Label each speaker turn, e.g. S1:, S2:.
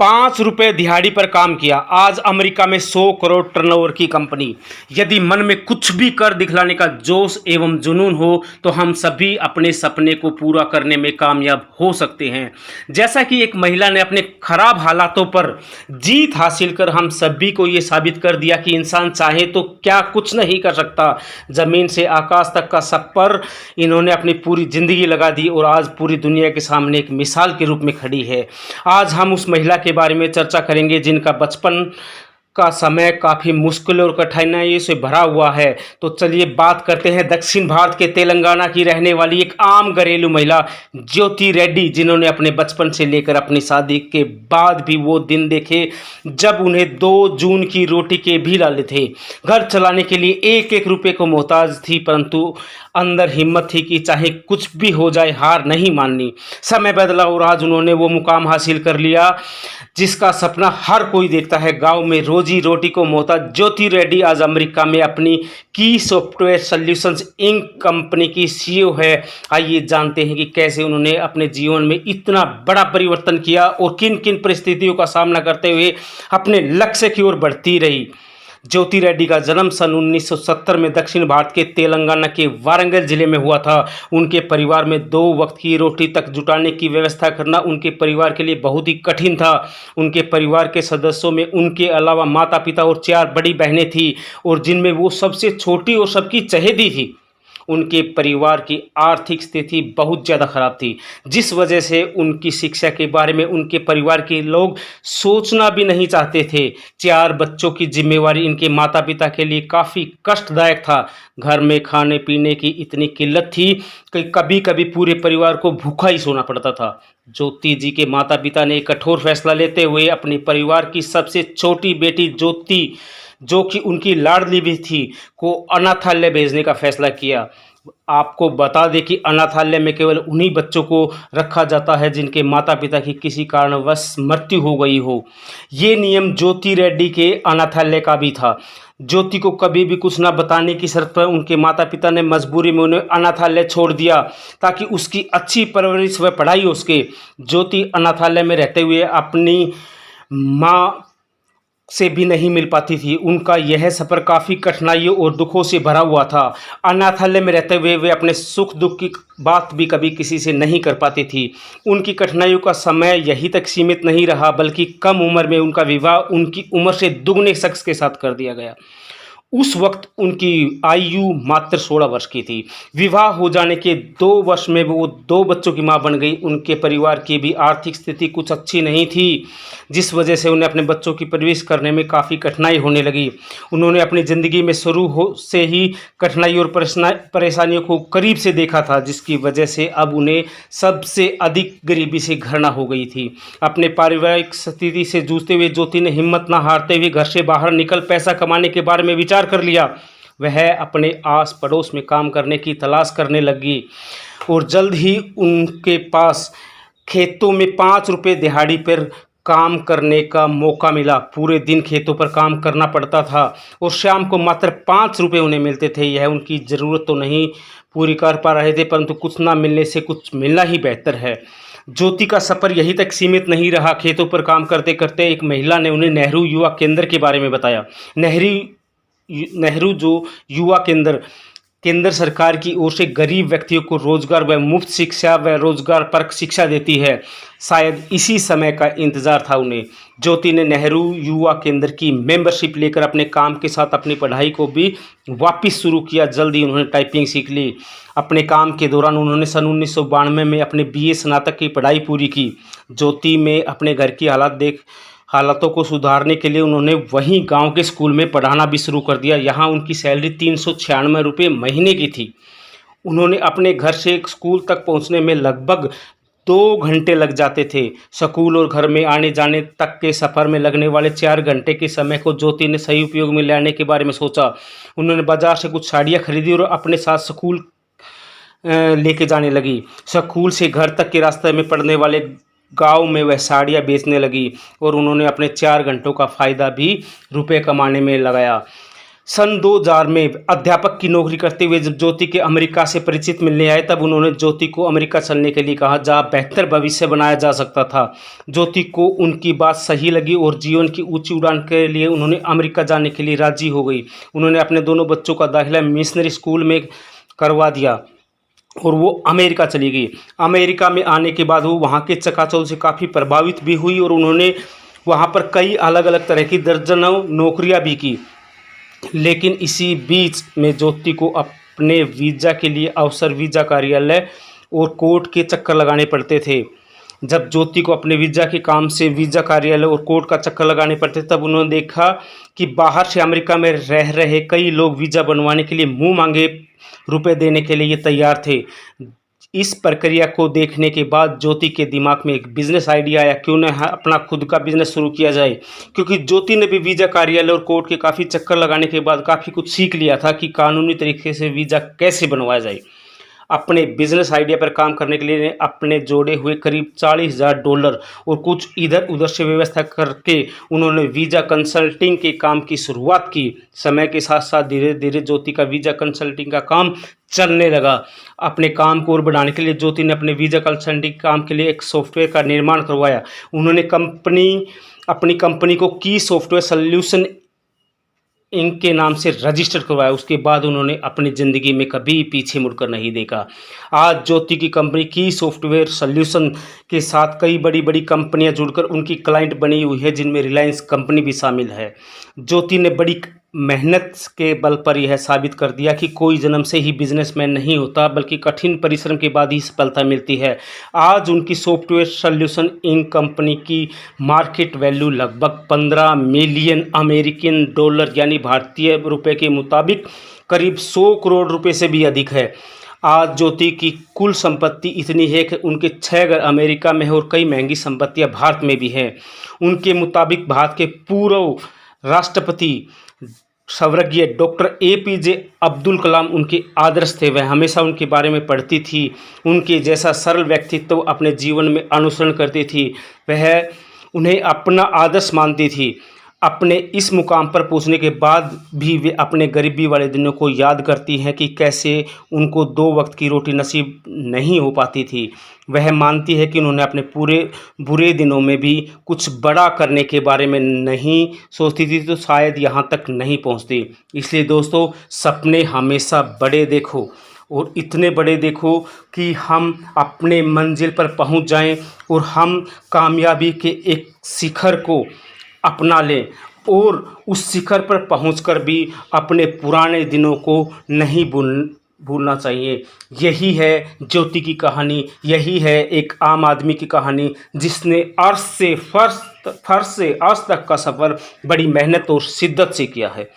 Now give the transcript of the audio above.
S1: ₹5 दिहाड़ी पर काम किया। आज अमेरिका में 100 करोड़ टर्नओवर की कंपनी। यदि मन में कुछ भी कर दिखलाने का जोश एवं जुनून हो तो हम सभी अपने सपने को पूरा करने में कामयाब हो सकते हैं। जैसा कि एक महिला ने अपने खराब हालातों पर जीत हासिल कर हम सभी को ये साबित कर दिया कि इंसान चाहे तो क्या कुछ नहीं कर सकता। ज़मीन से आकाश तक का सफ़र इन्होंने अपनी पूरी ज़िंदगी लगा दी और आज पूरी दुनिया के सामने एक मिसाल के रूप में खड़ी है। आज हम उस महिला के बारे में चर्चा करेंगे जिनका बचपन का समय काफ़ी मुश्किल और कठिनाइयों से भरा हुआ है। तो चलिए बात करते हैं दक्षिण भारत के तेलंगाना की रहने वाली एक आम घरेलू महिला ज्योति रेड्डी, जिन्होंने अपने बचपन से लेकर अपनी शादी के बाद भी वो दिन देखे जब उन्हें 2 जून की रोटी के भी लाले थे। घर चलाने के लिए एक एक रुपये को मोहताज थी, परंतु अंदर हिम्मत थी कि चाहे कुछ भी हो जाए हार नहीं माननी। समय बदला और आज उन्होंने वो मुकाम हासिल कर लिया जिसका सपना हर कोई देखता है। गांव में रोजी रोटी को मोहताज ज्योति रेड्डी आज अमेरिका में अपनी की सॉफ्टवेयर सॉल्यूशंस इंक कंपनी की सीईओ है। आइए जानते हैं कि कैसे उन्होंने अपने जीवन में इतना बड़ा परिवर्तन किया और किन किन परिस्थितियों का सामना करते हुए अपने लक्ष्य की ओर बढ़ती रही। ज्योति रेड्डी का जन्म सन 1970 में दक्षिण भारत के तेलंगाना के वारंगल जिले में हुआ था। उनके परिवार में 2 वक्त की रोटी तक जुटाने की व्यवस्था करना उनके परिवार के लिए बहुत ही कठिन था। उनके परिवार के सदस्यों में उनके अलावा माता पिता और 4 बड़ी बहनें थीं और जिनमें वो सबसे छोटी और सबकी चहेती थी। उनके परिवार की आर्थिक स्थिति बहुत ज़्यादा ख़राब थी, जिस वजह से उनकी शिक्षा के बारे में उनके परिवार के लोग सोचना भी नहीं चाहते थे। 4 बच्चों की जिम्मेवारी इनके माता पिता के लिए काफ़ी कष्टदायक था। घर में खाने पीने की इतनी किल्लत थी कि कभी कभी पूरे परिवार को भूखा ही सोना पड़ता था। ज्योति जी के माता पिता ने एक कठोर फैसला लेते हुए अपने परिवार की सबसे छोटी बेटी ज्योति, जो कि उनकी लाडली भी थी, को अनाथालय भेजने का फैसला किया। आपको बता दें कि अनाथालय में केवल उन्हीं बच्चों को रखा जाता है जिनके माता पिता की किसी कारणवश मृत्यु हो गई हो। ये नियम ज्योति रेड्डी के अनाथालय का भी था। ज्योति को कभी भी कुछ ना बताने की शर्त पर उनके माता पिता ने मजबूरी में उन्हें अनाथालय छोड़ दिया ताकि उसकी अच्छी परवरिश व पढ़ाई हो सके। ज्योति अनाथालय में रहते हुए अपनी माँ से भी नहीं मिल पाती थी। उनका यह सफ़र काफ़ी कठिनाइयों और दुखों से भरा हुआ था। अनाथालय में रहते हुए वे अपने सुख दुख की बात भी कभी किसी से नहीं कर पाती थी। उनकी कठिनाइयों का समय यहीं तक सीमित नहीं रहा, बल्कि कम उम्र में उनका विवाह उनकी उम्र से दुगने शख्स के साथ कर दिया गया। उस वक्त उनकी आयु मात्र 16 वर्ष की थी। विवाह हो जाने के 2 वर्ष में वो 2 बच्चों की मां बन गई। उनके परिवार की भी आर्थिक स्थिति कुछ अच्छी नहीं थी, जिस वजह से उन्हें अपने बच्चों की परवरिश करने में काफ़ी कठिनाई होने लगी। उन्होंने अपनी ज़िंदगी में से ही कठिनाई और परेशानियों को करीब से देखा था, जिसकी वजह से अब उन्हें सबसे अधिक गरीबी से घृणा हो गई थी। अपने पारिवारिक स्थिति से जूझते हुए ज्योति ने हिम्मत न हारते हुए घर से बाहर निकल पैसा कमाने के बारे में विचार कर लिया। वह अपने आस पड़ोस में काम करने की तलाश करने लगी और जल्द ही उनके पास खेतों में ₹5 दिहाड़ी पर काम करने का मौका मिला। पूरे दिन खेतों पर काम करना पड़ता था और शाम को मात्र ₹5 उन्हें मिलते थे। यह उनकी ज़रूरत तो नहीं पूरी कर पा रहे थे, परंतु कुछ ना मिलने से कुछ मिलना ही बेहतर है। ज्योति का सफ़र यहीं तक सीमित नहीं रहा। खेतों पर काम करते करते एक महिला ने उन्हें नेहरू युवा केंद्र के बारे में बताया। नेहरू जो युवा केंद्र सरकार की ओर से गरीब व्यक्तियों को रोजगार व मुफ्त शिक्षा व रोजगार परक शिक्षा देती है। शायद इसी समय का इंतज़ार था उन्हें। ज्योति ने नेहरू युवा केंद्र की मेंबरशिप लेकर अपने काम के साथ अपनी पढ़ाई को भी वापस शुरू किया। जल्दी उन्होंने टाइपिंग सीख ली। अपने काम के दौरान उन्होंने सन 1992 में अपने BA स्नातक की पढ़ाई पूरी की। ज्योति में अपने घर की हालातों को सुधारने के लिए उन्होंने वहीं गांव के स्कूल में पढ़ाना भी शुरू कर दिया। यहां उनकी सैलरी ₹396 महीने की थी। उन्होंने अपने घर से स्कूल तक पहुंचने में लगभग 2 घंटे लग जाते थे। स्कूल और घर में आने जाने तक के सफ़र में लगने वाले 4 घंटे के समय को ज्योति ने सही उपयोग में लाने के बारे में सोचा। उन्होंने बाजार से कुछ साड़ियाँ खरीदी और अपने साथ स्कूल लेके जाने लगी। स्कूल से घर तक के रास्ते में पड़ने वाले गांव में वह साड़ियाँ बेचने लगी और उन्होंने अपने 4 घंटों का फ़ायदा भी रुपए कमाने में लगाया। सन 2000 में अध्यापक की नौकरी करते हुए जब ज्योति के अमेरिका से परिचित मिलने आए, तब उन्होंने ज्योति को अमेरिका चलने के लिए कहा, जहां बेहतर भविष्य बनाया जा सकता था। ज्योति को उनकी बात सही लगी और जीवन की ऊंची उड़ान के लिए उन्होंने अमेरिका जाने के लिए राजी हो गई। उन्होंने अपने दोनों बच्चों का दाखिला मिशनरी स्कूल में करवा दिया और वो अमेरिका चली गई। अमेरिका में आने के बाद वो वहाँ के चकाचौंध से काफ़ी प्रभावित भी हुई और उन्होंने वहाँ पर कई अलग अलग तरह की दर्जनों नौकरियाँ भी की। लेकिन इसी बीच में ज्योति को अपने वीज़ा के लिए अवसर वीज़ा कार्यालय और कोर्ट के चक्कर लगाने पड़ते थे। जब ज्योति को अपने वीज़ा के काम से वीज़ा कार्यालय और कोर्ट का चक्कर लगाने पड़ते, तब उन्होंने देखा कि बाहर से अमेरिका में रह रहे कई लोग वीज़ा बनवाने के लिए मुंह मांगे रुपए देने के लिए तैयार थे। इस प्रक्रिया को देखने के बाद ज्योति के दिमाग में एक बिजनेस आइडिया आया, क्यों न अपना खुद का बिजनेस शुरू किया जाए। क्योंकि ज्योति ने भी वीज़ा कार्यालय और कोर्ट के काफ़ी चक्कर लगाने के बाद काफ़ी कुछ सीख लिया था कि कानूनी तरीके से वीज़ा कैसे बनवाया जाए। अपने बिजनेस आइडिया पर काम करने के लिए अपने जोड़े हुए करीब $40,000 और कुछ इधर उधर से व्यवस्था करके उन्होंने वीज़ा कंसल्टिंग के काम की शुरुआत की। समय के साथ साथ धीरे धीरे ज्योति का वीज़ा कंसल्टिंग का काम चलने लगा। अपने काम को और बढ़ाने के लिए ज्योति ने अपने वीज़ा कंसल्टिंग काम के लिए एक सॉफ्टवेयर का निर्माण करवाया। उन्होंने अपनी कंपनी को की सॉफ्टवेयर सॉल्यूशन इंक के नाम से रजिस्टर करवाया। उसके बाद उन्होंने अपनी ज़िंदगी में कभी पीछे मुड़कर नहीं देखा। आज ज्योति की कंपनी की सॉफ्टवेयर सॉल्यूशन के साथ कई बड़ी बड़ी कंपनियां जुड़कर उनकी क्लाइंट बनी हुई है, जिनमें रिलायंस कंपनी भी शामिल है। ज्योति ने बड़ी मेहनत के बल पर यह साबित कर दिया कि कोई जन्म से ही बिजनेसमैन नहीं होता, बल्कि कठिन परिश्रम के बाद ही सफलता मिलती है। आज उनकी सॉफ्टवेयर सॉल्यूशन इंक कंपनी की मार्केट वैल्यू लगभग 15 मिलियन अमेरिकन डॉलर यानी भारतीय रुपए के मुताबिक करीब 100 करोड़ रुपए से भी अधिक है। आज ज्योति की कुल संपत्ति इतनी है कि उनके 6 घर अमेरिका में है और कई महंगी संपत्तियां भारत में भी हैं। उनके मुताबिक भारत के पूर्व राष्ट्रपति स्वर्गीय डॉक्टर APJ अब्दुल कलाम उनके आदर्श थे। वह हमेशा उनके बारे में पढ़ती थी, उनके जैसा सरल व्यक्तित्व अपने जीवन में अनुसरण करती थी। वह उन्हें अपना आदर्श मानती थी। अपने इस मुकाम पर पहुंचने के बाद भी वे अपने गरीबी वाले दिनों को याद करती हैं कि कैसे उनको 2 वक्त की रोटी नसीब नहीं हो पाती थी। वह मानती है कि उन्होंने अपने पूरे बुरे दिनों में भी कुछ बड़ा करने के बारे में नहीं सोचती थी, तो शायद यहाँ तक नहीं पहुँचती। इसलिए दोस्तों, सपने हमेशा बड़े देखो और इतने बड़े देखो कि हम अपने मंजिल पर पहुँच जाएं और हम कामयाबी के एक शिखर को अपना लें और उस शिखर पर पहुंचकर भी अपने पुराने दिनों को नहीं भूलना चाहिए। यही है ज्योति की कहानी, यही है एक आम आदमी की कहानी, जिसने फर्श से अर्श तक का सफ़र बड़ी मेहनत और शिद्दत से किया है।